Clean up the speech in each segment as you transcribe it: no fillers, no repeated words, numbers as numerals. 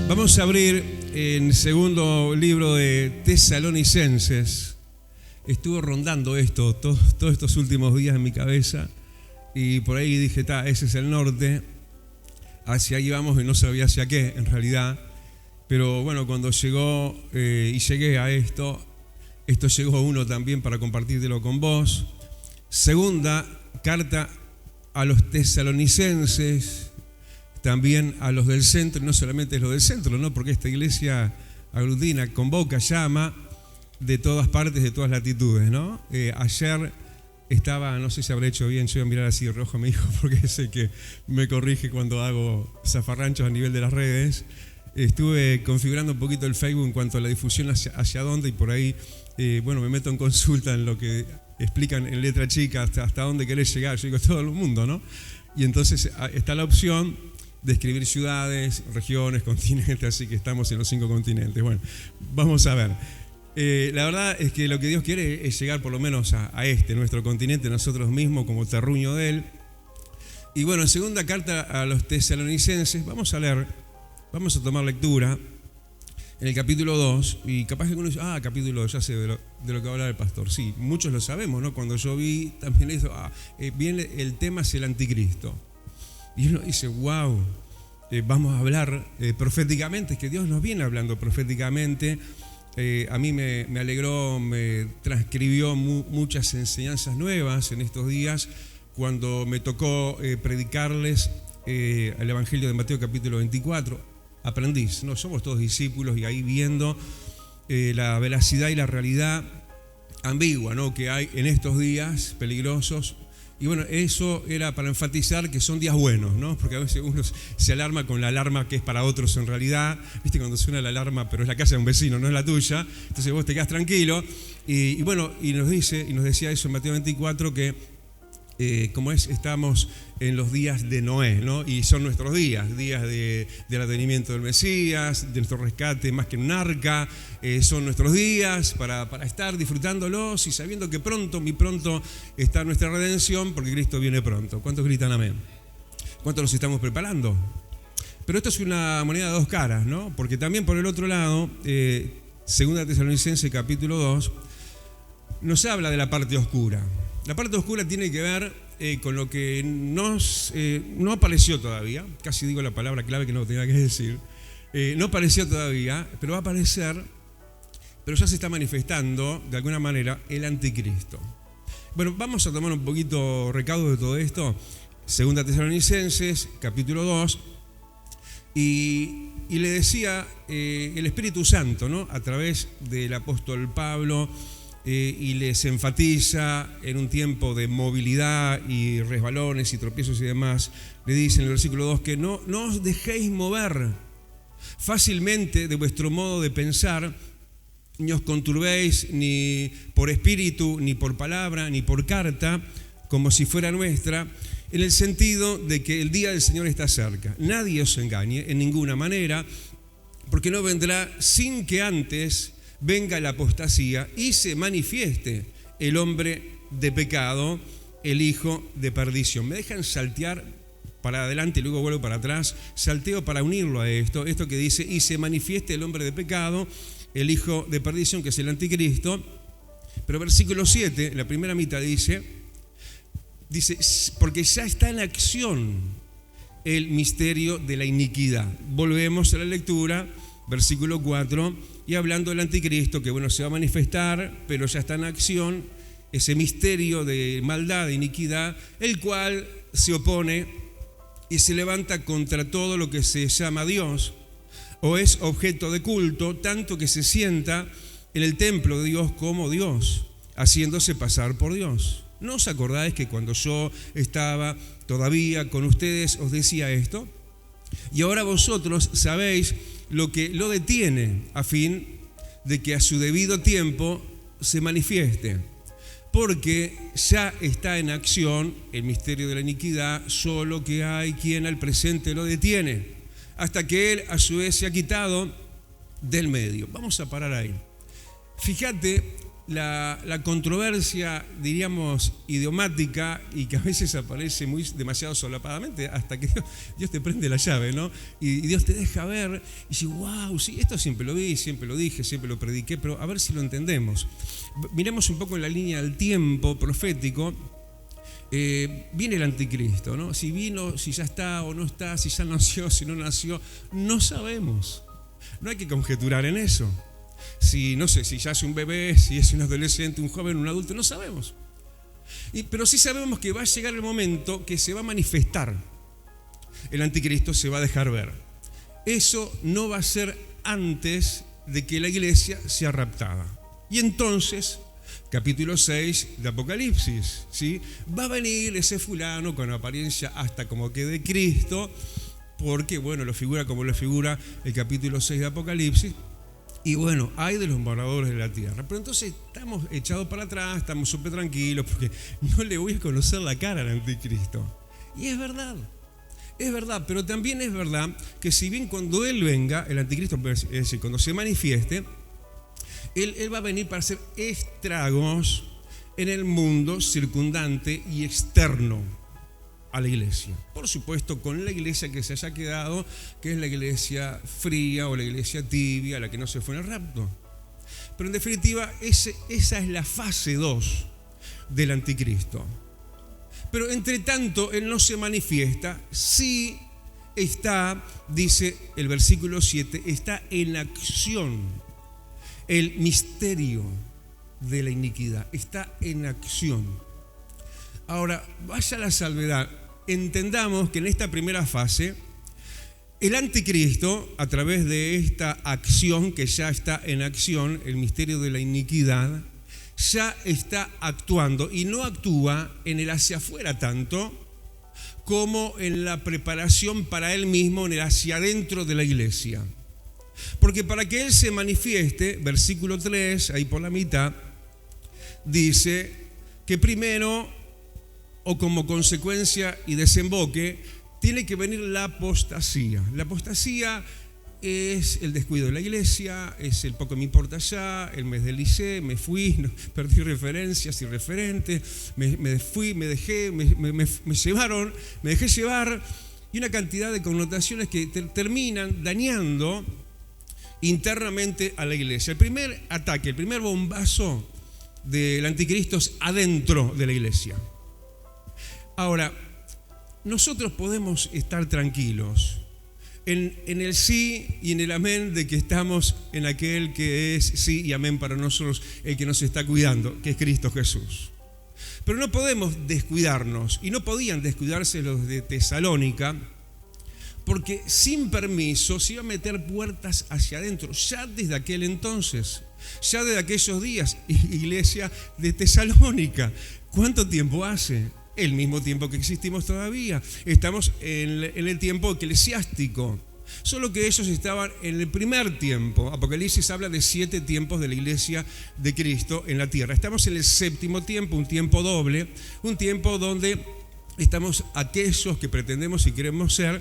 Vamos a abrir en el segundo libro de Tesalonicenses. Estuve rondando esto todos estos últimos días en mi cabeza y por ahí dije, ese es el norte, hacia ahí vamos y no sabía hacia qué en realidad. Pero bueno, cuando llegó y llegué a esto llegó uno también para compartírtelo con vos. Segunda carta a los tesalonicenses, también a los del centro, y no solamente es lo del centro, ¿no? Porque esta iglesia aglutina, convoca, llama de todas partes, de todas latitudes, ¿no? Ayer estaba, no sé si habré hecho bien, yo voy a mirar así de rojo a mi hijo porque sé que me corrige cuando hago zafarranchos a nivel de las redes. Estuve configurando un poquito el Facebook en cuanto a la difusión hacia dónde, y por ahí, me meto en consulta en lo que explican en letra chica hasta dónde querés llegar. Yo digo, todo el mundo, ¿no? Y entonces está la opción de escribir ciudades, regiones, continentes, así que estamos en los 5 continentes. Bueno, vamos a ver. La verdad es que lo que Dios quiere es llegar por lo menos a nuestro continente, nosotros mismos como terruño de Él. Y bueno, en segunda carta a los tesalonicenses, vamos a tomar lectura en el capítulo 2, y capaz que algunos dicen, capítulo 2, ya sé de lo que va a hablar el pastor. Sí, muchos lo sabemos, ¿no? Cuando yo vi también eso, viene el tema es el anticristo. Y uno dice, wow, vamos a hablar proféticamente, es que Dios nos viene hablando proféticamente. A mí me alegró, me transcribió muchas enseñanzas nuevas en estos días cuando me tocó predicarles el Evangelio de Mateo capítulo 24. Aprendiz, ¿no? Somos todos discípulos, y ahí viendo la veracidad y la realidad ambigua, ¿no? Que hay en estos días peligrosos. Y bueno, eso era para enfatizar que son días buenos, ¿no? Porque a veces uno se alarma con la alarma que es para otros en realidad. ¿Viste? Cuando suena la alarma, pero es la casa de un vecino, no es la tuya. Entonces vos te quedás tranquilo. Y nos decía eso en Mateo 24, que estamos en los días de Noé, ¿no? Y son nuestros días del advenimiento del Mesías, de nuestro rescate más que en un arca. Son nuestros días para estar disfrutándolos y sabiendo que muy pronto está nuestra redención, porque Cristo viene pronto. ¿Cuántos gritan amén? ¿Cuántos nos estamos preparando? Pero esto es una moneda de dos caras, ¿no? Porque también por el otro lado, segunda Tesalonicenses capítulo 2, nos habla de la parte oscura. La parte oscura tiene que ver con lo que no apareció todavía, casi digo la palabra clave que no tenía que decir, no apareció todavía, pero va a aparecer, pero ya se está manifestando de alguna manera el anticristo. Bueno, vamos a tomar un poquito recaudo de todo esto, segunda Tesalonicenses, capítulo 2, y le decía el Espíritu Santo, ¿no? A través del apóstol Pablo, y les enfatiza en un tiempo de movilidad y resbalones y tropiezos y demás, le dice en el versículo 2 que no os dejéis mover fácilmente de vuestro modo de pensar, ni os conturbéis ni por espíritu, ni por palabra, ni por carta, como si fuera nuestra, en el sentido de que el día del Señor está cerca. Nadie os engañe en ninguna manera, porque no vendrá sin que antes venga la apostasía y se manifieste el hombre de pecado, el hijo de perdición. Me dejan saltear para adelante y luego vuelvo para atrás. Salteo para unirlo a esto que dice, y se manifieste el hombre de pecado, el hijo de perdición, que es el anticristo. Pero versículo 7, la primera mitad dice, porque ya está en acción el misterio de la iniquidad. Volvemos a la lectura, versículo 4, y hablando del anticristo, que se va a manifestar, pero ya está en acción ese misterio de maldad, de iniquidad, el cual se opone y se levanta contra todo lo que se llama Dios o es objeto de culto, tanto que se sienta en el templo de Dios como Dios, haciéndose pasar por Dios. ¿No os acordáis que cuando yo estaba todavía con ustedes os decía esto? Y ahora vosotros sabéis lo que lo detiene, a fin de que a su debido tiempo se manifieste. Porque ya está en acción el misterio de la iniquidad, solo que hay quien al presente lo detiene, hasta que él a su vez se ha quitado del medio. Vamos a parar ahí. Fíjate la controversia, diríamos, idiomática y que a veces aparece demasiado solapadamente hasta que Dios te prende la llave, ¿no? Y Dios te deja ver y dice, wow, sí, esto siempre lo vi, siempre lo dije, siempre lo prediqué, pero a ver si lo entendemos. Miremos un poco en la línea del tiempo profético. Viene el anticristo, ¿no? Si vino, si ya está o no está, si ya nació, si no nació, no sabemos. No hay que conjeturar en eso. Si, no sé, si ya es un bebé, si es un adolescente, un joven, un adulto, no sabemos. Pero sí sabemos que va a llegar el momento que se va a manifestar. El anticristo se va a dejar ver. Eso no va a ser antes de que la iglesia sea raptada. Y entonces, capítulo 6 de Apocalipsis, ¿sí? Va a venir ese fulano con apariencia hasta como que de Cristo, porque, bueno, lo figura como lo figura el capítulo 6 de Apocalipsis. Y bueno, hay de los moradores de la tierra. Pero entonces estamos echados para atrás, estamos súper tranquilos porque no le voy a conocer la cara al anticristo. Y es verdad, pero también es verdad que si bien cuando él venga, el anticristo, es decir, cuando se manifieste, él va a venir para hacer estragos en el mundo circundante y externo a la iglesia. Por supuesto, con la iglesia que se haya quedado, que es la iglesia fría o la iglesia tibia, la que no se fue en el rapto. Pero en definitiva, esa es la fase 2 del anticristo. Pero entre tanto, él no se manifiesta, sí está, dice el versículo 7, está en acción el misterio de la iniquidad, está en acción. Ahora, vaya la salvedad. Entendamos que en esta primera fase, el anticristo, a través de esta acción que ya está en acción, el misterio de la iniquidad, ya está actuando y no actúa en el hacia afuera tanto como en la preparación para él mismo, en el hacia adentro de la iglesia. Porque para que él se manifieste, versículo 3, ahí por la mitad, dice que primero, o como consecuencia y desemboque, tiene que venir la apostasía. La apostasía es el descuido de la iglesia, es el poco me importa ya, el me deslicé, me fui, perdí referencias y referentes, me fui, me dejé, me llevaron, me dejé llevar, y una cantidad de connotaciones que terminan dañando internamente a la iglesia. El primer ataque, el primer bombazo del anticristo es adentro de la iglesia. Ahora, nosotros podemos estar tranquilos en el sí y en el amén de que estamos en aquel que es sí y amén para nosotros, el que nos está cuidando, que es Cristo Jesús. Pero no podemos descuidarnos, y no podían descuidarse los de Tesalónica, porque sin permiso se iba a meter puertas hacia adentro, ya desde aquel entonces, ya desde aquellos días. Iglesia de Tesalónica, ¿cuánto tiempo hace? El mismo tiempo que existimos todavía. Estamos en el tiempo eclesiástico. Solo que ellos estaban en el primer tiempo. Apocalipsis habla de 7 tiempos de la iglesia de Cristo en la tierra. Estamos en el séptimo tiempo, un tiempo doble, un tiempo donde estamos aquellos que pretendemos y queremos ser,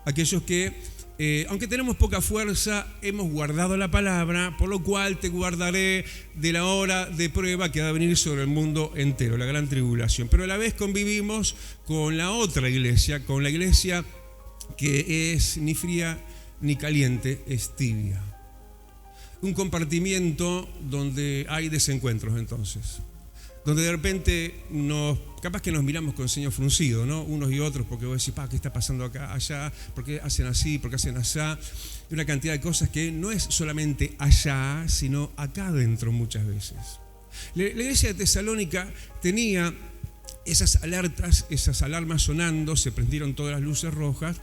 aquellos que aunque tenemos poca fuerza, hemos guardado la palabra, por lo cual te guardaré de la hora de prueba que va a venir sobre el mundo entero, la gran tribulación. Pero a la vez convivimos con la otra iglesia, con la iglesia que es ni fría ni caliente, es tibia. Un compartimiento donde hay desencuentros entonces, donde de repente capaz que nos miramos con ceño fruncido, ¿no? Unos y otros, porque vos decís, ¿qué está pasando acá, allá? ¿Por qué hacen así? ¿Por qué hacen allá? Y una cantidad de cosas que no es solamente allá, sino acá adentro muchas veces. La iglesia de Tesalónica tenía esas alertas, esas alarmas sonando, se prendieron todas las luces rojas,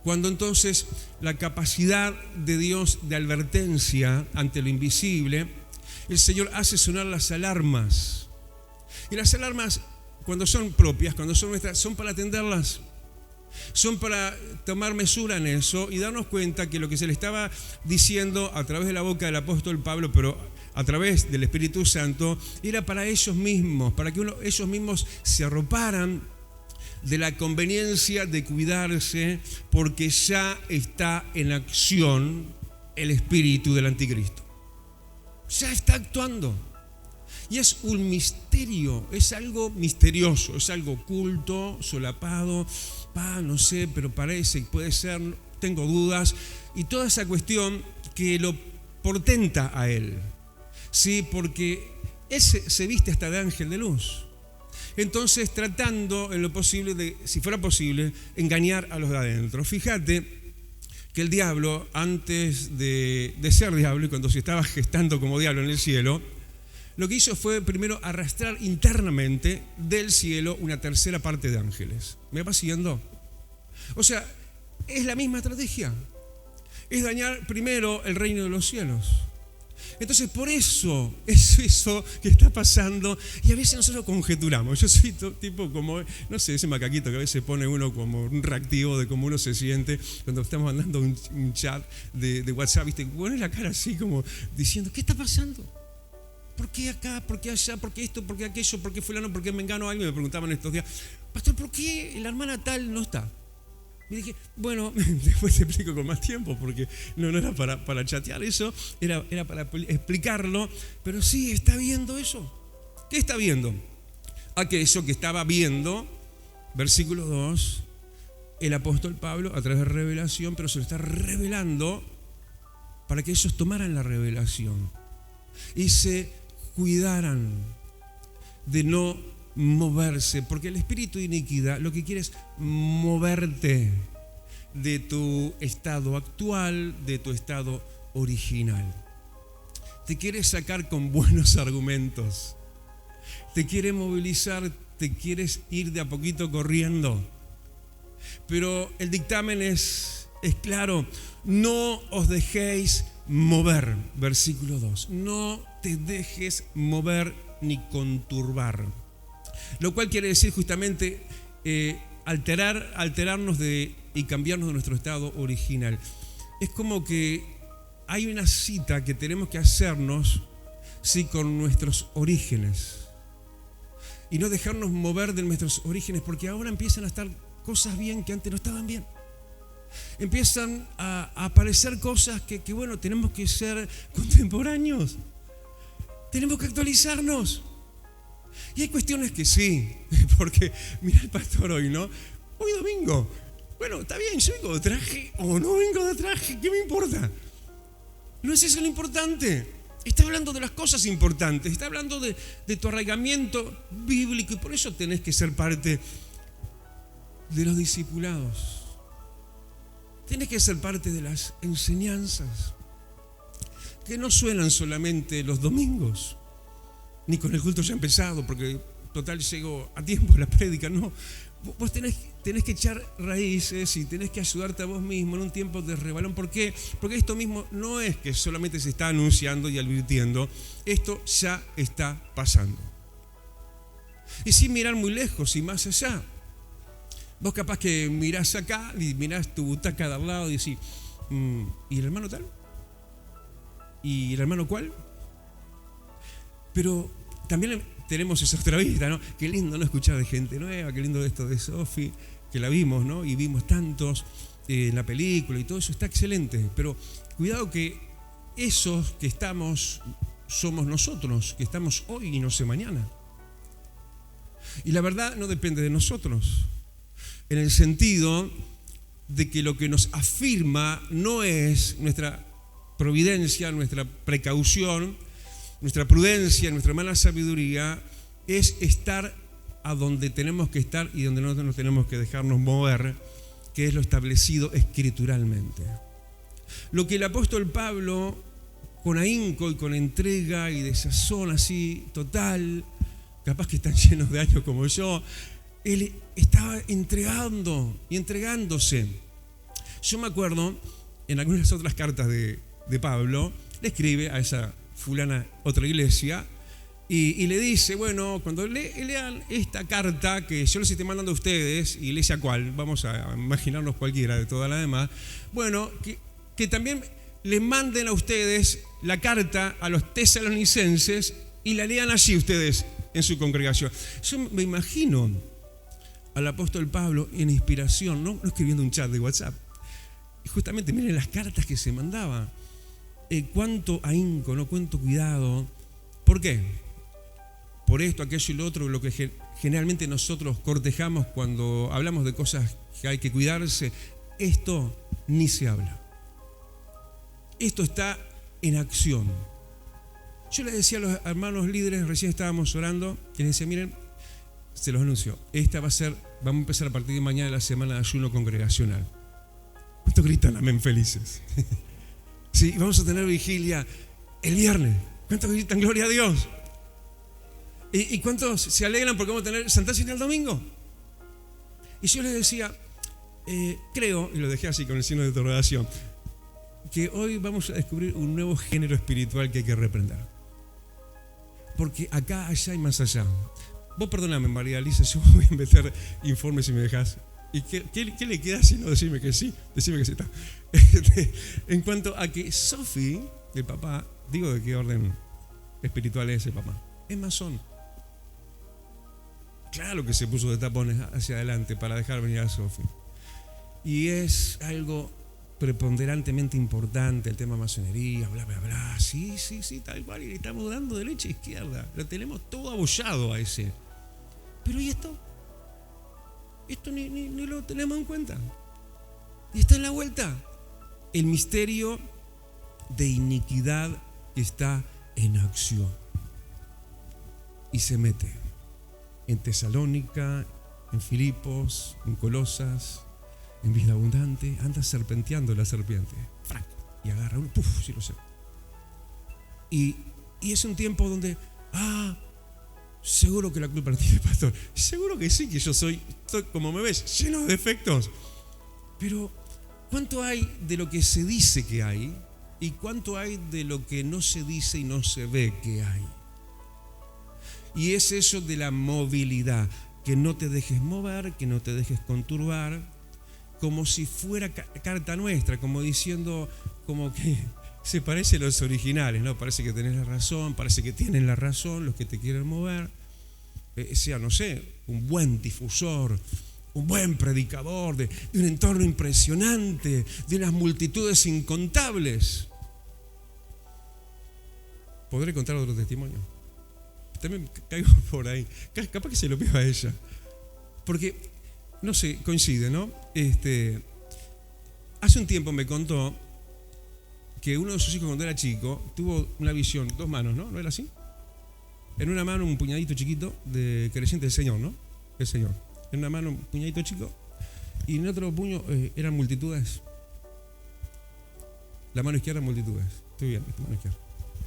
cuando entonces la capacidad de Dios de advertencia ante lo invisible, el Señor hace sonar las alarmas. Y las alarmas, cuando son propias, cuando son nuestras, son para atenderlas, son para tomar mesura en eso y darnos cuenta que lo que se le estaba diciendo a través de la boca del apóstol Pablo, pero a través del Espíritu Santo, era para ellos mismos, para que ellos mismos se arroparan de la conveniencia de cuidarse, porque ya está en acción el espíritu del anticristo. Ya está actuando. Y es un misterio, es algo misterioso, es algo oculto, solapado, no sé, pero parece, puede ser, tengo dudas, y toda esa cuestión que lo portenta a él, ¿sí? Porque él se viste hasta de ángel de luz. Entonces, tratando en lo posible de, si fuera posible, engañar a los de adentro. Fíjate que el diablo, antes de ser diablo y cuando se estaba gestando como diablo en el cielo, lo que hizo fue primero arrastrar internamente del cielo una tercera parte de ángeles. ¿Me va siguiendo? O sea, es la misma estrategia. Es dañar primero el reino de los cielos. Entonces, por eso es eso que está pasando. Y a veces nosotros conjeturamos. Yo soy tipo como, no sé, ese macaquito que a veces pone uno como un reactivo de cómo uno se siente cuando estamos mandando un chat de WhatsApp, ¿viste? Pone la cara así como diciendo, ¿qué está pasando? ¿Por qué acá? ¿Por qué allá? ¿Por qué esto? ¿Por qué aquello? ¿Por qué fulano? ¿Por qué mengano? Alguien me preguntaban estos días, pastor, ¿por qué la hermana tal no está? Y dije, bueno, después te explico con más tiempo, porque no era para chatear eso, era para explicarlo, pero sí, está viendo eso. ¿Qué está viendo? Aquello que estaba viendo, versículo 2, el apóstol Pablo a través de revelación, pero se lo está revelando para que ellos tomaran la revelación y se cuidaran de no moverse, porque el espíritu de iniquidad lo que quiere es moverte de tu estado actual, de tu estado original. Te quiere sacar con buenos argumentos, te quiere movilizar, te quieres ir de a poquito corriendo, pero el dictamen es claro: no os dejéis mover, versículo 2, no te dejes mover ni conturbar. Lo cual quiere decir justamente alterarnos y cambiarnos de nuestro estado original. Es como que hay una cita que tenemos que hacernos, sí, con nuestros orígenes. Y no dejarnos mover de nuestros orígenes, porque ahora empiezan a estar cosas bien que antes no estaban bien. Empiezan a aparecer cosas que bueno, tenemos que ser contemporáneos. Tenemos que actualizarnos. Y hay cuestiones que sí, porque mira el pastor hoy, ¿no? Hoy domingo. Bueno, está bien, yo vengo de traje o no vengo de traje, ¿qué me importa? No es eso lo importante. Está hablando de las cosas importantes, está hablando de tu arraigamiento bíblico, y por eso tenés que ser parte de los discipulados. Tenés que ser parte de las enseñanzas que no suenan solamente los domingos, ni con el culto ya empezado, porque total llego a tiempo a la prédica. No, vos tenés que echar raíces y tenés que ayudarte a vos mismo en un tiempo de rebalón. ¿Por qué? Porque esto mismo no es que solamente se está anunciando y advirtiendo, esto ya está pasando. Y sin mirar muy lejos y más allá. Vos capaz que mirás acá y mirás tu butaca de al lado y decís, ¿y el hermano tal? ¿Y el hermano cuál? Pero también tenemos esa otra vista, ¿no? Qué lindo no escuchar de gente nueva, qué lindo esto de Sofi, que la vimos, ¿no? Y vimos tantos en la película y todo eso está excelente. Pero cuidado que esos que estamos somos nosotros, que estamos hoy y no sé mañana. Y la verdad no depende de nosotros, en el sentido de que lo que nos afirma no es nuestra providencia, nuestra precaución, nuestra prudencia, nuestra mala sabiduría, es estar a donde tenemos que estar y donde no nos tenemos que dejarnos mover, que es lo establecido escrituralmente. Lo que el apóstol Pablo, con ahínco y con entrega y desazón así total, capaz que están llenos de años como yo, él estaba entregando y entregándose. Yo me acuerdo, en algunas otras cartas de Pablo, le escribe a esa fulana otra iglesia y le dice, bueno, cuando lean esta carta que yo les estoy mandando a ustedes, iglesia cuál, vamos a imaginarnos cualquiera de todas las demás, bueno, que también les manden a ustedes la carta a los tesalonicenses y la lean allí ustedes en su congregación. Yo me imagino al apóstol Pablo en inspiración, no escribiendo un chat de WhatsApp, y justamente miren las cartas que se mandaban. Cuánto ahínco, ¿no? Cuánto cuidado. ¿Por qué? por esto, aquello y lo otro, lo que generalmente nosotros cortejamos cuando hablamos de cosas que hay que cuidarse, esto ni se habla. Esto está en acción. Yo les decía a los hermanos líderes, recién estábamos orando, y les decía, miren, se los anuncio, vamos a empezar a partir de mañana la semana de ayuno congregacional. ¿Cuántos gritan amén felices? Sí, vamos a tener vigilia el viernes. ¿Cuántos gritan gloria a Dios? ¿Y cuántos se alegran porque vamos a tener Santa Cena el domingo? Y yo les decía, creo, y lo dejé así con el signo de interrogación, que hoy vamos a descubrir un nuevo género espiritual que hay que reprender. Porque acá, allá y más allá. Vos perdóname, María Elisa, yo voy a meter informes si me dejas. ¿Y qué le queda si no decirme que sí? Decime que sí está. En cuanto a que Sofi, el papá, digo de qué orden espiritual es el papá, es masón. Claro que se puso de tapones hacia adelante para dejar venir a Sofi. Y es algo preponderantemente importante el tema masonería, bla, bla, bla. Sí, tal cual. Y le estamos dando derecha a izquierda. Lo tenemos todo abollado a ese. Pero ¿y esto? Esto ni lo tenemos en cuenta. Y está en la vuelta. El misterio de iniquidad que está en acción. Y se mete en Tesalónica, en Filipos, en Colosas, en Vida Abundante. Anda serpenteando la serpiente. ¡Frac! Y agarra un ¡puf! Sí lo sé. Y es un tiempo donde, seguro que la culpa la tiene el pastor. Seguro que sí, que yo soy, como me ves, lleno de defectos. Pero, ¿cuánto hay de lo que se dice que hay? ¿Y cuánto hay de lo que no se dice y no se ve que hay? Y es eso de la movilidad. Que no te dejes mover, que no te dejes conturbar. Como si fuera carta nuestra, como diciendo, como que se parece a los originales, ¿no? Parece que tenés la razón, parece que tienen la razón los que te quieren mover. Sea, no sé, un buen difusor, un buen predicador de un entorno impresionante, de unas multitudes incontables. ¿Podré contar otro testimonio? También caigo por ahí. Capaz que se lo pido a ella. Porque, no sé, coincide, ¿no? Hace un tiempo me contó que uno de sus hijos cuando era chico tuvo una visión, 2 manos, ¿no? ¿No era así? En una mano un puñadito chiquito de creyente del Señor, ¿no? El Señor. En una mano un puñadito chico y en otro puño eran multitudes. La mano izquierda multitudes. Estoy bien, mano izquierda.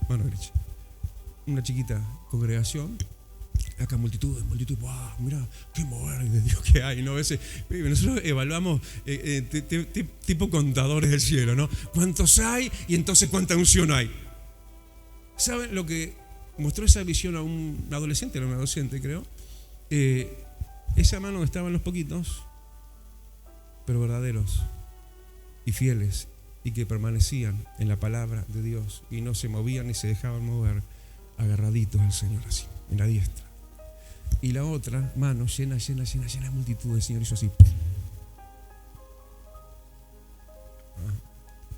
Mano derecha. Una chiquita congregación. Acá multitudes, ¡wow! Mirá, qué mover de Dios que hay, ¿no? Nosotros evaluamos tipo contadores del cielo, ¿no? ¿Cuántos hay? Y entonces ¿cuánta unción hay? ¿Saben lo que mostró esa visión a un adolescente? Era un adolescente, creo. Esa mano estaban los poquitos, pero verdaderos y fieles, y que permanecían en la palabra de Dios y no se movían ni se dejaban mover, agarraditos al Señor así, en la diestra. Y la otra mano llena de multitud. El Señor hizo así.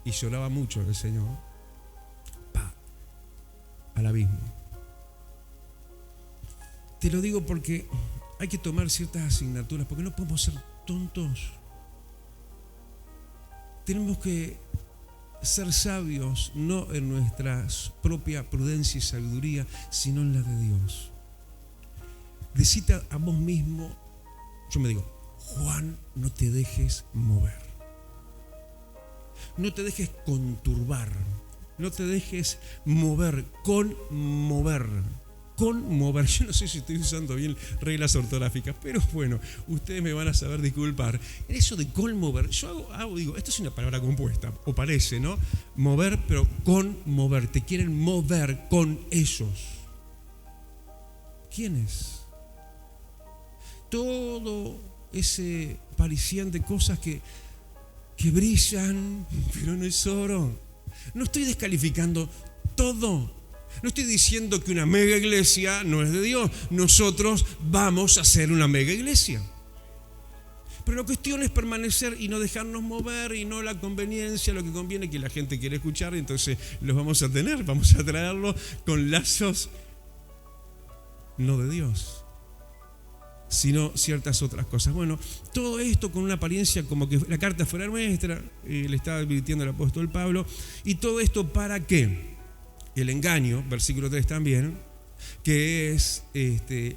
Y lloraba mucho el Señor. Al abismo. Te lo digo porque hay que tomar ciertas asignaturas, porque no podemos ser tontos. Tenemos que ser sabios, no en nuestra propia prudencia y sabiduría, sino en la de Dios. Decite a vos mismo, yo me digo, Juan, no te dejes mover. No te dejes conturbar. No te dejes mover, conmover. Conmover. Yo no sé si estoy usando bien reglas ortográficas, pero bueno, ustedes me van a saber disculpar. En eso de conmover, yo digo, esto es una palabra compuesta, o parece, ¿no? Mover, pero conmover. Te quieren mover con ellos. ¿Quiénes? Todo ese parecían de cosas que brillan, pero no es oro. No estoy descalificando todo. No estoy diciendo que una mega iglesia no es de Dios. Nosotros vamos a ser una mega iglesia. Pero la cuestión es permanecer y no dejarnos mover y no la conveniencia, lo que conviene que la gente quiere escuchar. Entonces los vamos a tener, vamos a traerlos con lazos no de Dios, sino ciertas otras cosas. Bueno, todo esto con una apariencia como que la carta fuera nuestra, le estaba advirtiendo el apóstol Pablo, y todo esto ¿para qué? El engaño, versículo 3 también, que es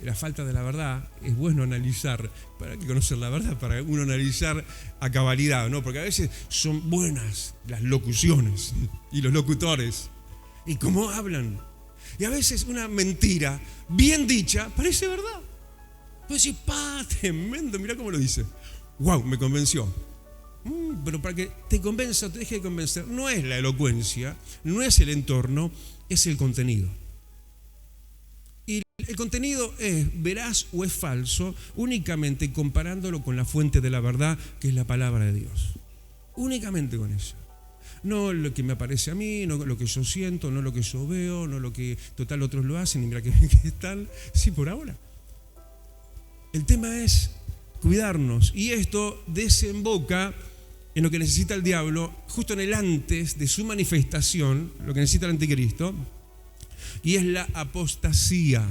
la falta de la verdad. Es bueno analizar, para que conocer la verdad, para uno analizar a cabalidad, ¿no? Porque a veces son buenas las locuciones y los locutores, y cómo hablan, y a veces una mentira bien dicha parece verdad. Pues decís, tremendo, mirá cómo lo dice. Wow, me convenció. Pero para que te convenza o te deje de convencer, no es la elocuencia, no es el entorno, es el contenido. Y el contenido es veraz o es falso únicamente comparándolo con la fuente de la verdad, que es la palabra de Dios. Únicamente con eso. No lo que me aparece a mí, no lo que yo siento, no lo que yo veo, no lo que total otros lo hacen y mira que están, sí, por ahora. El tema es cuidarnos, y esto desemboca en lo que necesita el diablo justo en el antes de su manifestación, lo que necesita el anticristo, y es la apostasía.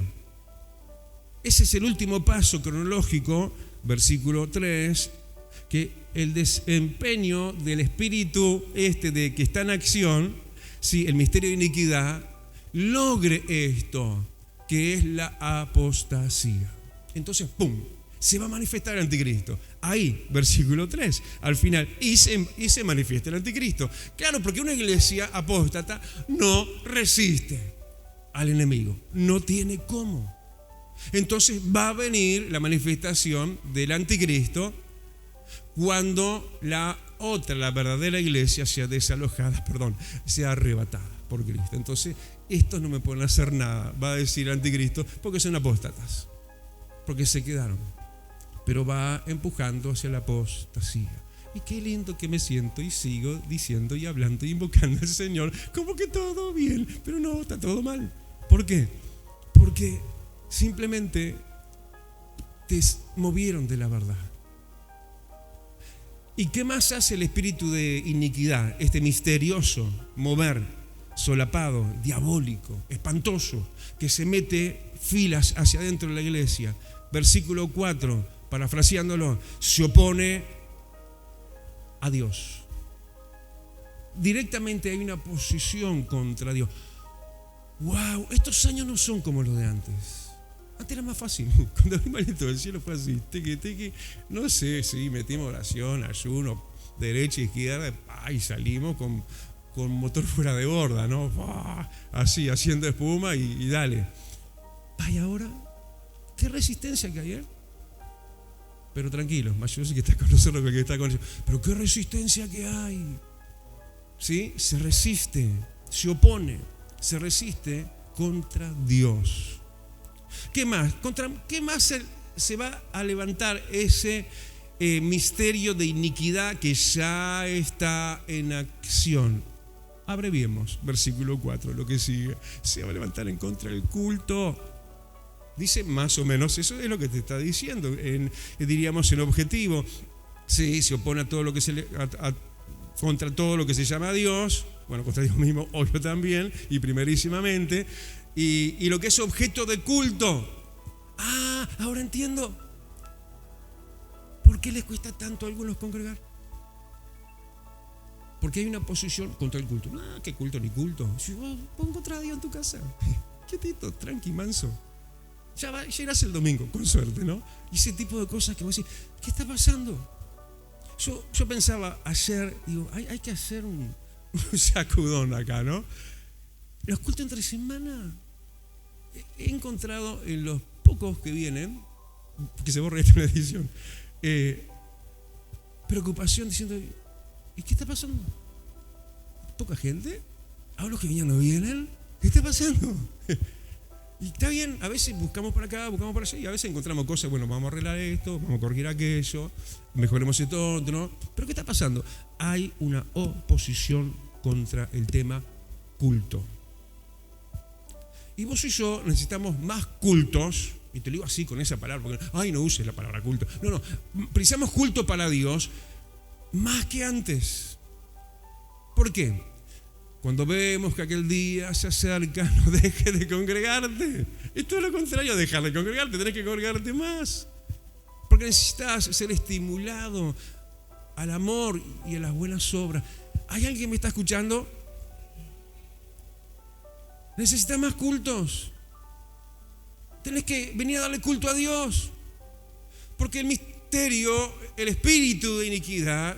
Ese es el último paso cronológico, versículo 3, que el desempeño del espíritu de que está en acción, sí, el misterio de iniquidad, logre esto, que es la apostasía. Entonces, ¡pum!, se va a manifestar el anticristo. Ahí, versículo 3, al final, y se manifiesta el anticristo. Claro, porque una iglesia apóstata no resiste al enemigo, no tiene cómo. Entonces va a venir la manifestación del anticristo cuando la verdadera iglesia sea desalojada, sea arrebatada por Cristo. Entonces, estos no me pueden hacer nada, va a decir el anticristo, porque son apóstatas, porque se quedaron. Pero va empujando hacia la apostasía. Y qué lindo que me siento y sigo diciendo y hablando y invocando al Señor como que todo bien, pero no, está todo mal. ¿Por qué? Porque simplemente te movieron de la verdad. ¿Y qué más hace el espíritu de iniquidad? Este misterioso mover, solapado, diabólico, espantoso, que se mete filas hacia adentro de la iglesia. Versículo 4, parafraseándolo, se opone a Dios. Directamente hay una posición contra Dios. ¡Wow! Estos años no son como los de antes. Antes era más fácil. Cuando abrí Manito del Cielo fue así. No sé, sí, metimos oración, ayuno, derecha, izquierda, y salimos con motor fuera de borda, ¿no? Así, haciendo espuma y dale. Y ahora, qué resistencia que hay, ¿eh? Pero tranquilo, yo sé que está con nosotros, que está con nosotros. Pero qué resistencia que hay. ¿Sí? Se resiste, se opone, se resiste contra Dios. ¿Qué más? ¿Contra qué más se va a levantar ese misterio de iniquidad que ya está en acción? Abreviemos, versículo 4, lo que sigue. Se va a levantar en contra del culto. Dice más o menos, eso es lo que te está diciendo, diríamos en objetivo. Sí, se opone a todo lo que contra todo lo que se llama Dios, bueno, contra Dios mismo, obvio también, y primerísimamente, y lo que es objeto de culto. Ahora entiendo por qué les cuesta tanto a algunos congregar. Porque hay una posición contra el culto. ¿Qué culto ni culto? Pon contra Dios en tu casa. Quietito, tranqui, manso. Ya irás el domingo, con suerte, ¿no? Y ese tipo de cosas que vos decís, ¿qué está pasando? Yo pensaba ayer, digo, hay que hacer un sacudón acá, ¿no? Los cultos entre semana, he encontrado en los pocos que vienen, que se borra esta edición, preocupación diciendo, ¿y qué está pasando? ¿Poca gente? ¿Ahora los que vienen no vienen? ¿Qué está pasando? Y está bien, a veces buscamos por acá, buscamos por allá, y a veces encontramos cosas, bueno, vamos a arreglar esto, vamos a corregir aquello, mejoremos esto otro, ¿no? Pero ¿qué está pasando? Hay una oposición contra el tema culto. Y vos y yo necesitamos más cultos, y te lo digo así con esa palabra, porque no uses la palabra culto. No, precisamos culto para Dios más que antes. ¿Por qué? Cuando vemos que aquel día se acerca, no dejes de congregarte. Es todo lo contrario, dejar de congregarte, tenés que congregarte más. Porque necesitas ser estimulado al amor y a las buenas obras. ¿Hay alguien que me está escuchando? Necesitas más cultos. Tenés que venir a darle culto a Dios. Porque el misterio, el espíritu de iniquidad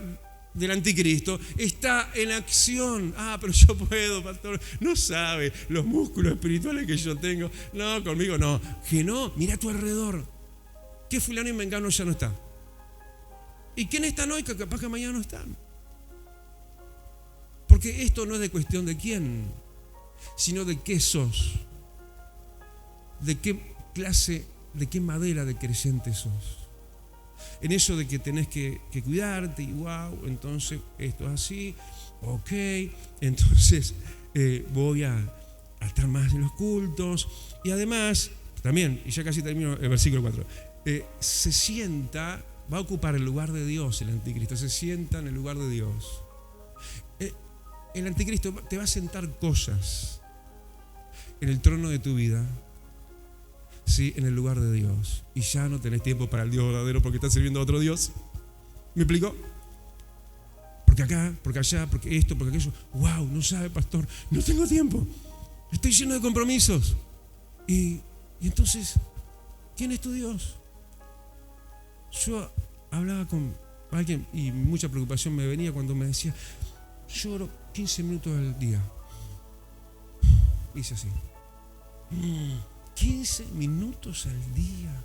del anticristo está en acción. Pero yo puedo, pastor. No sabe los músculos espirituales que yo tengo. No, conmigo no. Que no, mira a tu alrededor. Que fulano y mengano ya no está. ¿Y quién están hoy? Que capaz que mañana no están. Porque esto no es de cuestión de quién, sino de qué sos. De qué clase, de qué madera de creyente sos. En eso de que tenés que cuidarte y entonces esto es así, ok, entonces voy a estar más en los cultos. Y además, también, y ya casi termino el versículo 4, se sienta, va a ocupar el lugar de Dios el anticristo, se sienta en el lugar de Dios. El anticristo te va a sentar cosas en el trono de tu vida, sí, en el lugar de Dios. Y ya no tenés tiempo para el Dios verdadero porque estás sirviendo a otro Dios. ¿Me explico? Porque acá, porque allá, porque esto, porque aquello. No sabe, pastor, no tengo tiempo. Estoy lleno de compromisos. Y entonces, ¿quién es tu Dios? Yo hablaba con alguien y mucha preocupación me venía cuando me decía, yo oro 15 minutos al día. Hice así. 15 minutos al día.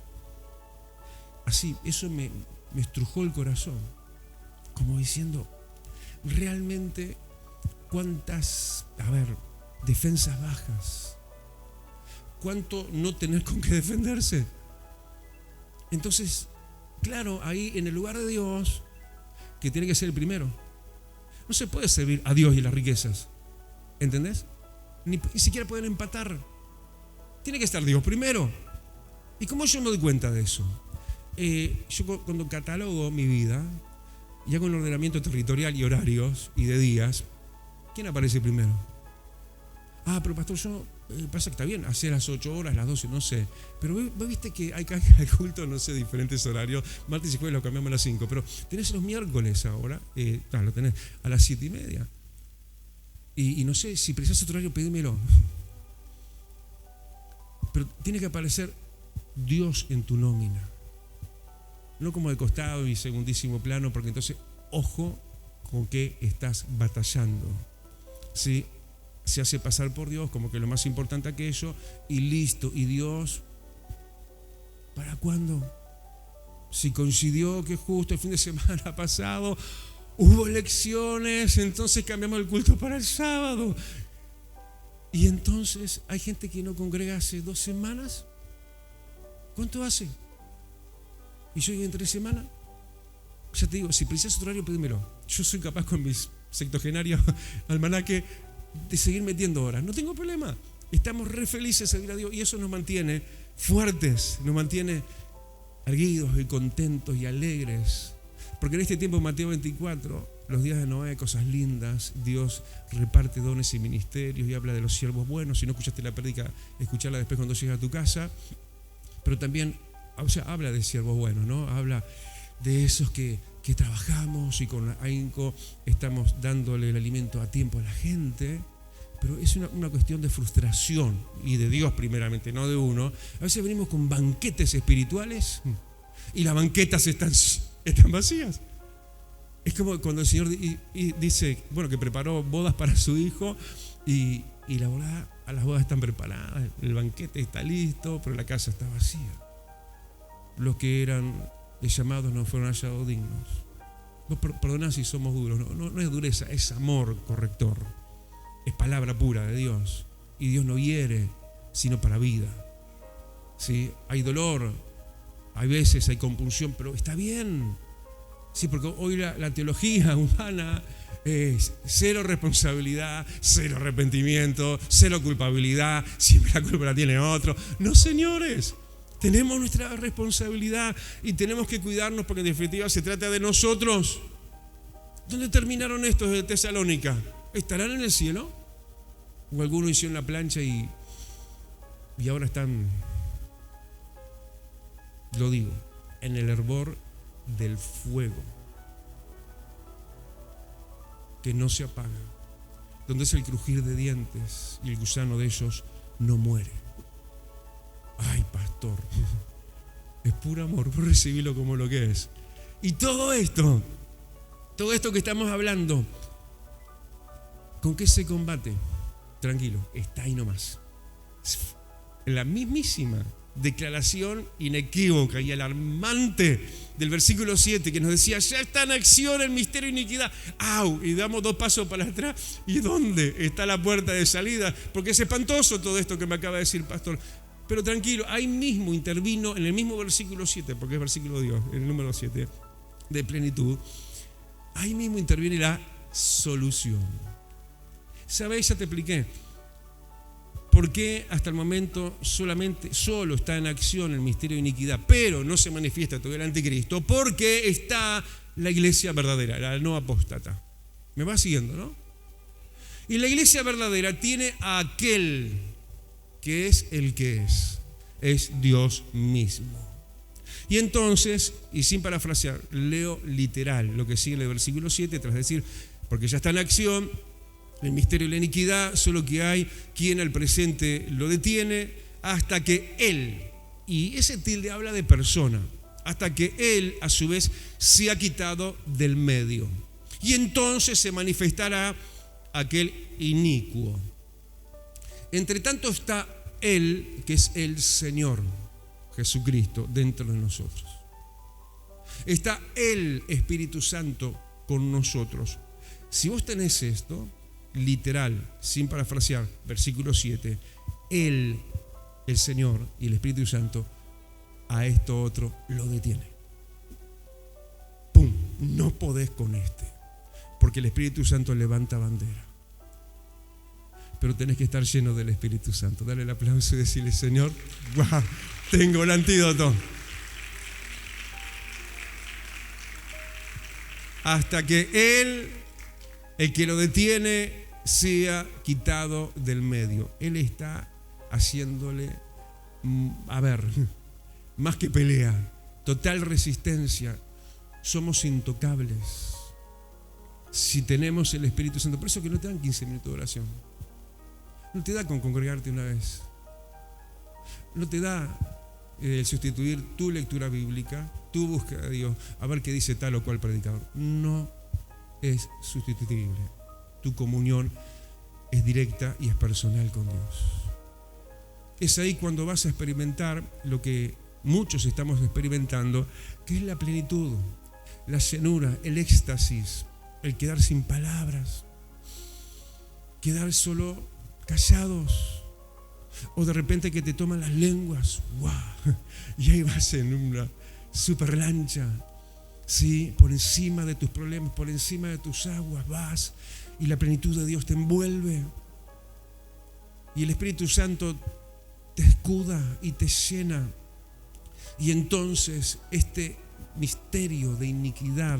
Así, eso me estrujó el corazón. Como diciendo, realmente, cuántas, defensas bajas. Cuánto no tener con qué defenderse. Entonces, claro, ahí en el lugar de Dios, que tiene que ser el primero. No se puede servir a Dios y las riquezas. ¿Entendés? Ni siquiera pueden empatar. Tiene que estar Dios primero. ¿Y cómo yo me doy cuenta de eso? Yo cuando catalogo mi vida y hago un ordenamiento territorial y horarios y de días, ¿quién aparece primero? Pero pastor, yo pasa que está bien, hace las 8 horas, las 12, no sé. Pero vos viste que hay culto, no sé, diferentes horarios. Martes y jueves lo cambiamos a las 5. Pero tenés los miércoles ahora, lo tenés a las 7:30. Y no sé, si precisas otro horario, pedímelo. Pero tiene que aparecer Dios en tu nómina. No como de costado y segundísimo plano, porque entonces, ojo con qué estás batallando. ¿Sí? Se hace pasar por Dios como que lo más importante aquello y listo. ¿Y Dios para cuándo? Si coincidió que justo el fin de semana pasado hubo elecciones, entonces cambiamos el culto para el sábado. Y entonces hay gente que no congrega hace 2 semanas. ¿Cuánto hace? Y yo en 3 semanas. Ya te digo, si precisas otro horario, pedímelo. Yo soy capaz con mis sectogenarios almanaque de seguir metiendo horas. No tengo problema. Estamos re felices de servir a Dios y eso nos mantiene fuertes, nos mantiene erguidos y contentos y alegres. Porque en este tiempo, Mateo 24, los días de Noé, cosas lindas, Dios reparte dones y ministerios y habla de los siervos buenos. Si no escuchaste la prédica, escucharla después cuando llegues a tu casa. Pero también, habla de siervos buenos, ¿no? Habla de esos que trabajamos y con ahínco estamos dándole el alimento a tiempo a la gente. Pero es una cuestión de frustración y de Dios primeramente, no de uno. A veces venimos con banquetes espirituales y las banquetas están vacías. Es como cuando el Señor dice, que preparó bodas para su hijo y las bodas están preparadas, el banquete está listo, pero la casa está vacía. Los que eran llamados no fueron hallados dignos. Vos perdonad si somos duros, no es dureza, es amor corrector. Es palabra pura de Dios. Y Dios no hiere, sino para vida. ¿Sí? Hay dolor, hay veces hay compulsión, pero está bien. Sí, porque hoy la teología humana es 0 responsabilidad, 0 arrepentimiento, 0 culpabilidad, siempre la culpa la tiene otro. No, señores, tenemos nuestra responsabilidad y tenemos que cuidarnos porque en definitiva se trata de nosotros. ¿Dónde terminaron estos de Tesalónica? ¿Estarán en el cielo? O algunos hicieron la plancha y ahora están, lo digo, en el hervor del fuego que no se apaga, donde es el crujir de dientes y el gusano de ellos no muere. Ay, pastor, es puro amor, por recibirlo como lo que es. Y todo esto que estamos hablando, ¿con qué se combate? Tranquilo, está ahí nomás. En la mismísima declaración inequívoca y alarmante del versículo 7 que nos decía, ya está en acción el misterio de iniquidad. ¡Au! Y damos 2 pasos para atrás. ¿Y dónde está la puerta de salida? Porque es espantoso todo esto que me acaba de decir el pastor. Pero tranquilo, ahí mismo intervino en el mismo versículo 7, porque es versículo de Dios, el número 7 de plenitud. Ahí mismo interviene la solución. ¿Sabéis? Ya te expliqué. ¿Por qué hasta el momento solo está en acción el misterio de iniquidad, pero no se manifiesta todavía el anticristo? Porque está la iglesia verdadera, la no apóstata. ¿Me va siguiendo, no? Y la iglesia verdadera tiene a aquel que es el que es Dios mismo. Y entonces, y sin parafrasear, leo literal lo que sigue en el versículo 7, tras decir, porque ya está en acción el misterio de la iniquidad, solo que hay quien al presente lo detiene hasta que Él, y ese tilde habla de persona, hasta que Él a su vez se ha quitado del medio. Y entonces se manifestará aquel inicuo. Entre tanto está Él, que es el Señor Jesucristo, dentro de nosotros. Está el Espíritu Santo con nosotros. Si vos tenés esto, literal, sin parafrasear, versículo 7, Él, el Señor y el Espíritu Santo, a esto otro lo detiene. ¡Pum! No podés con este, porque el Espíritu Santo levanta bandera. Pero tenés que estar lleno del Espíritu Santo. Dale el aplauso y decirle, Señor, ¡guau! Tengo el antídoto. Hasta que Él, el que lo detiene, sea quitado del medio. Él está haciéndole, más que pelea, total resistencia. Somos intocables si tenemos el Espíritu Santo. Por eso que no te dan 15 minutos de oración. No te da con congregarte una vez. No te da sustituir tu lectura bíblica, tu búsqueda de Dios, a ver qué dice tal o cual predicador. No es sustituible. Tu comunión es directa y es personal con Dios. Es ahí cuando vas a experimentar lo que muchos estamos experimentando, que es la plenitud, la llenura, el éxtasis, el quedar sin palabras, quedar solo callados, o de repente que te toman las lenguas, ¡wow! Y ahí vas en una super lancha, ¿sí? Por encima de tus problemas, por encima de tus aguas vas, y la plenitud de Dios te envuelve, y el Espíritu Santo te escuda y te llena, y entonces este misterio de iniquidad,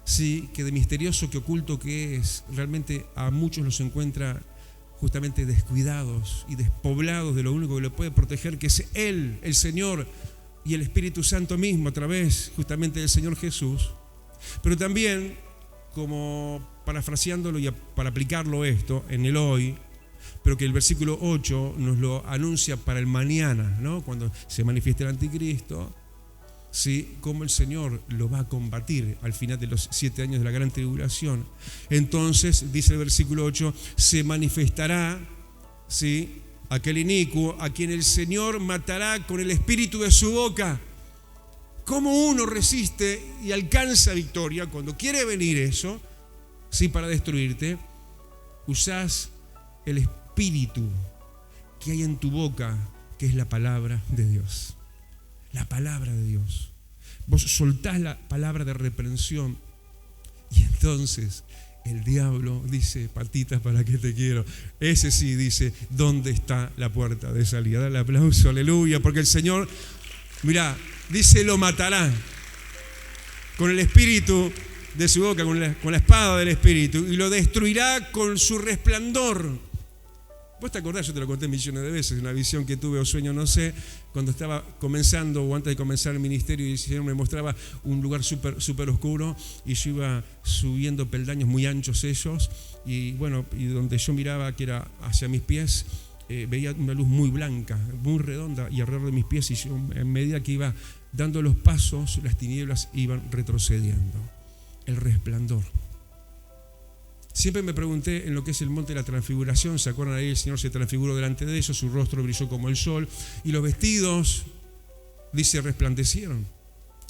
sí, que de misterioso que oculto que es, realmente a muchos los encuentra justamente descuidados y despoblados de lo único que lo puede proteger, que es Él, el Señor y el Espíritu Santo mismo, a través justamente del Señor Jesús. Pero también, como parafraseándolo y para aplicarlo esto en el hoy, pero que el versículo 8 nos lo anuncia para el mañana, ¿no? Cuando se manifieste el anticristo, ¿sí? Cómo el Señor lo va a combatir al final de los 7 años de la gran tribulación. Entonces, dice el versículo 8, se manifestará, ¿sí?, aquel inicuo a quien el Señor matará con el espíritu de su boca. ¿Cómo uno resiste y alcanza victoria cuando quiere venir eso, sí, para destruirte? Usás el espíritu que hay en tu boca, que es la palabra de Dios. La palabra de Dios. Vos soltás la palabra de reprensión y entonces el diablo dice, patitas, ¿para qué te quiero? Ese sí dice, ¿dónde está la puerta de salida? Dale aplauso, aleluya, porque el Señor, mirá, dice, lo matará con el espíritu de su boca, con la espada del espíritu, y lo destruirá con su resplandor. Vos te acordás, yo te lo conté millones de veces, una visión que tuve o sueño, no sé, cuando estaba comenzando o antes de comenzar el ministerio y el Señor me mostraba un lugar súper oscuro y yo iba subiendo peldaños muy anchos ellos y bueno, y donde yo miraba que era hacia mis pies, veía una luz muy blanca, muy redonda y alrededor de mis pies y yo en medida que iba dando los pasos, las tinieblas iban retrocediendo. El resplandor. Siempre me pregunté en lo que es el monte de la transfiguración. ¿Se acuerdan ahí? El Señor se transfiguró delante de ellos, su rostro brilló como el sol y los vestidos, dice, resplandecieron.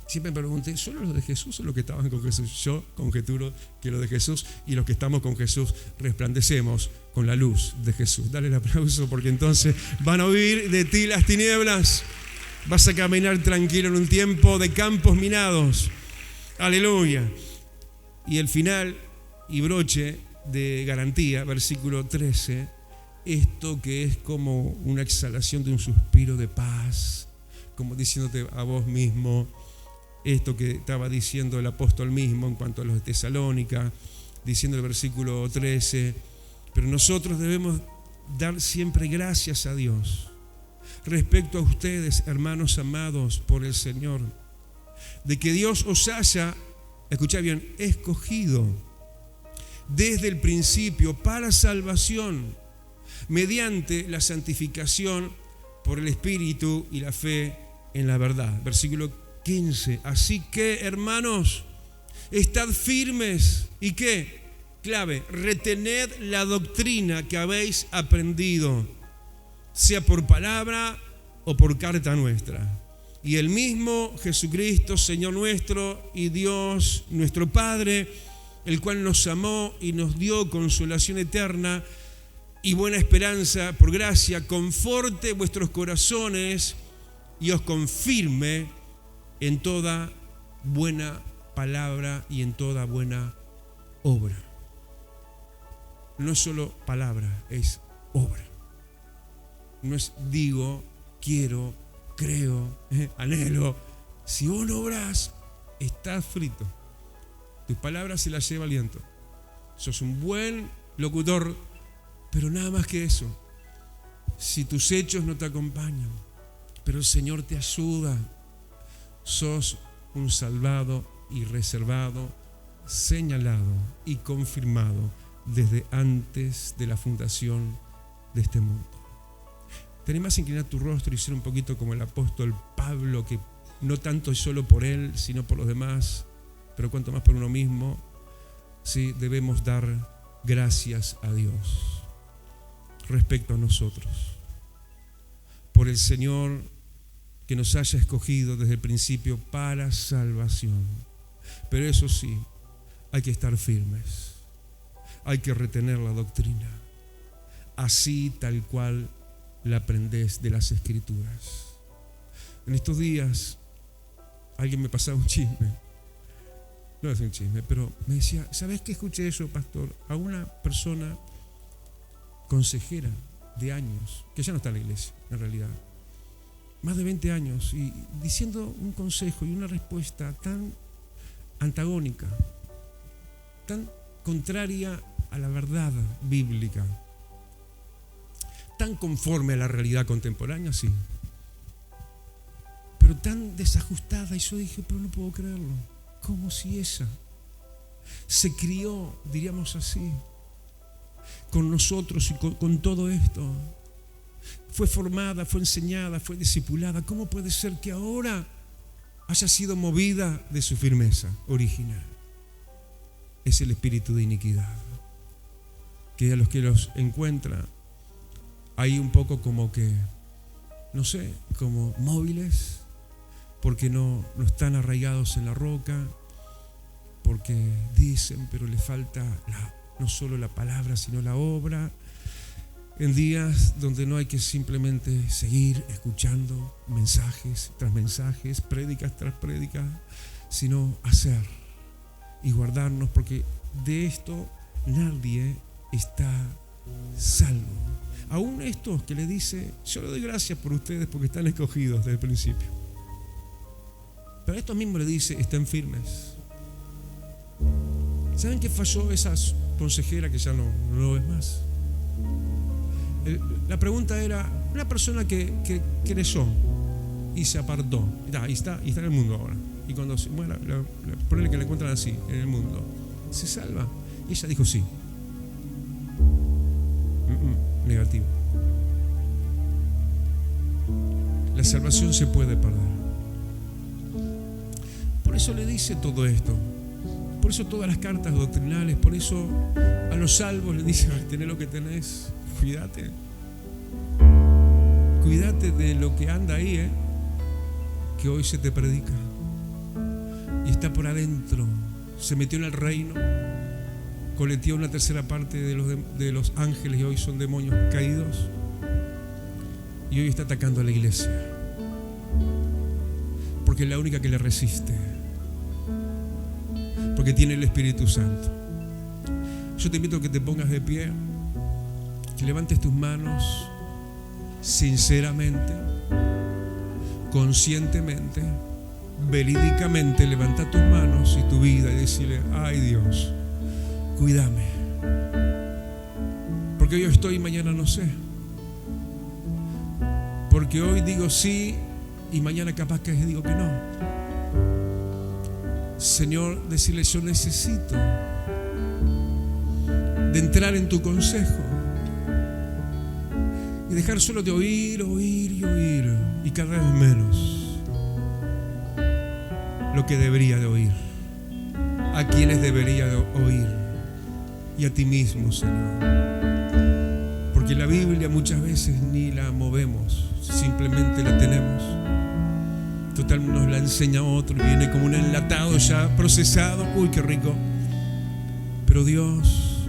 Siempre me pregunté, ¿solo los de Jesús o los que estaban con Jesús? Yo conjeturo que los de Jesús y los que estamos con Jesús resplandecemos con la luz de Jesús. Dale el aplauso porque entonces van a huir de ti las tinieblas. Vas a caminar tranquilo en un tiempo de campos minados. Aleluya. Y el final y broche de garantía, versículo 13, esto que es como una exhalación de un suspiro de paz, como diciéndote a vos mismo, esto que estaba diciendo el apóstol mismo en cuanto a los de Tesalónica, diciendo el versículo 13, pero nosotros debemos dar siempre gracias a Dios respecto a ustedes, hermanos amados por el Señor, de que Dios os haya, escuchá bien, escogido desde el principio para salvación, mediante la santificación por el Espíritu y la fe en la verdad. Versículo 15. Así que, hermanos, estad firmes. ¿Y qué? Clave, retened la doctrina que habéis aprendido, sea por palabra o por carta nuestra. Y el mismo Jesucristo, Señor nuestro y Dios, nuestro Padre, el cual nos amó y nos dio consolación eterna y buena esperanza por gracia, conforte vuestros corazones y os confirme en toda buena palabra y en toda buena obra. No es solo palabra, es obra. No es digo, quiero, creo, anhelo. Si vos no obrás, estás frito. Tus palabras se las lleva el viento. Sos un buen locutor, pero nada más que eso. Si tus hechos no te acompañan, pero el Señor te ayuda, sos un salvado y reservado, señalado y confirmado desde antes de la fundación de este mundo. ¿Te animás a inclinar tu rostro y ser un poquito como el apóstol Pablo, que no tanto solo por él, sino por los demás, pero cuanto más por uno mismo? Sí, debemos dar gracias a Dios respecto a nosotros, por el Señor que nos haya escogido desde el principio para salvación. Pero eso sí, hay que estar firmes, hay que retener la doctrina, así tal cual la aprendés de las Escrituras. En estos días alguien me pasaba un chisme, no es un chisme, pero me decía, ¿sabés qué escuché eso, pastor? A una persona consejera de años, que ya no está en la iglesia, en realidad, más de 20 años, y diciendo un consejo y una respuesta tan antagónica, tan contraria a la verdad bíblica, tan conforme a la realidad contemporánea, sí, pero tan desajustada. Y yo dije, pero no puedo creerlo. ¿Cómo si ella se crió, diríamos así, con nosotros y con todo esto? Fue formada, fue enseñada, fue discipulada. ¿Cómo puede ser que ahora haya sido movida de su firmeza original? Es el espíritu de iniquidad, que a los que los encuentra hay un poco como que, no sé, como móviles, porque no están arraigados en la roca, porque dicen, pero le falta no solo la palabra, sino la obra. En días donde no hay que simplemente seguir escuchando mensajes tras mensajes, prédicas tras prédicas, sino hacer y guardarnos, porque de esto nadie está salvo. Aún estos que le dice, yo le doy gracias por ustedes porque están escogidos desde el principio. Pero a estos mismos le dice, estén firmes. ¿Saben qué falló esa consejera que ya no lo ves más? La pregunta era, una persona que creyó y se apartó, y está en el mundo ahora, y cuando se muera, ponele que la encuentran así, en el mundo, ¿se salva? Y ella dijo sí. Negativo. La salvación se puede perder. Por eso le dice todo esto. Por eso todas las cartas doctrinales, por eso a los salvos le dice, tenés lo que tenés, cuídate. Cuídate de lo que anda ahí, que hoy se te predica. Y está por adentro, se metió en el reino, coleteó una tercera parte de los ángeles y hoy son demonios caídos. Y hoy está atacando a la iglesia. Porque es la única que le resiste. Porque tiene el Espíritu Santo. Yo te invito a que te pongas de pie, que levantes tus manos sinceramente, conscientemente, verídicamente. Levanta tus manos y tu vida y decirle, ay Dios, cuídame. Porque hoy estoy y mañana no sé. Porque hoy digo sí y mañana capaz que digo que no. Señor, decirle, yo necesito de entrar en tu consejo y dejar solo de oír y cada vez menos lo que debería de oír, a quienes debería de oír y a ti mismo, Señor. Porque la Biblia muchas veces ni la movemos, simplemente la tenemos. Total, nos la enseña otro y viene como un enlatado ya procesado. Uy, qué rico. Pero Dios,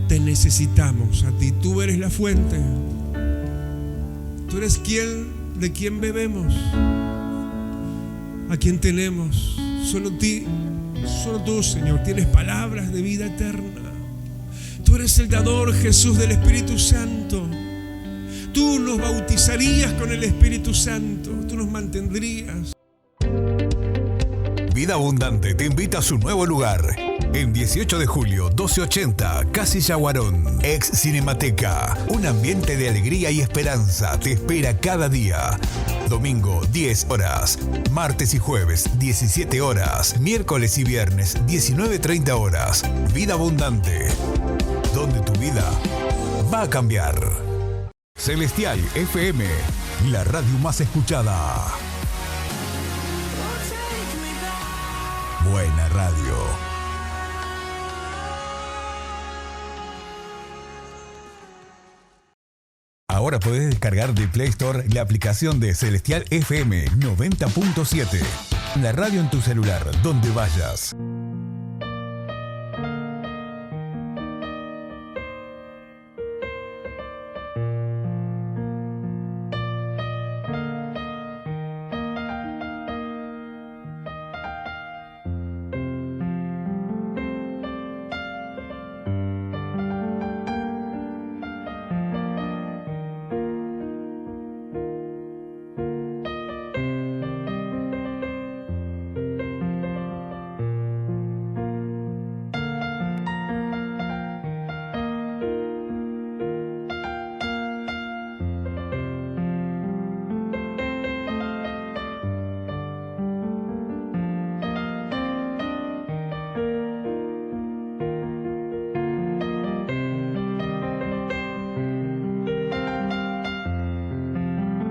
te necesitamos a ti. Tú eres la fuente. Tú eres de quien bebemos, a quien tenemos. Solo tú, Señor, tienes palabras de vida eterna. Tú eres el dador, Jesús, del Espíritu Santo. Tú nos bautizarías con el Espíritu Santo. Tú nos mantendrías. Vida Abundante te invita a su nuevo lugar. En 18 de julio, 1280, Casilla Guarón, ex Cinemateca. Un ambiente de alegría y esperanza te espera cada día. Domingo, 10 horas. Martes y jueves, 17 horas. Miércoles y viernes, 19:30 horas. Vida Abundante, donde tu vida va a cambiar. Celestial FM, la radio más escuchada. Buena radio. Ahora podés descargar de Play Store la aplicación de Celestial FM 90.7. La radio en tu celular, donde vayas.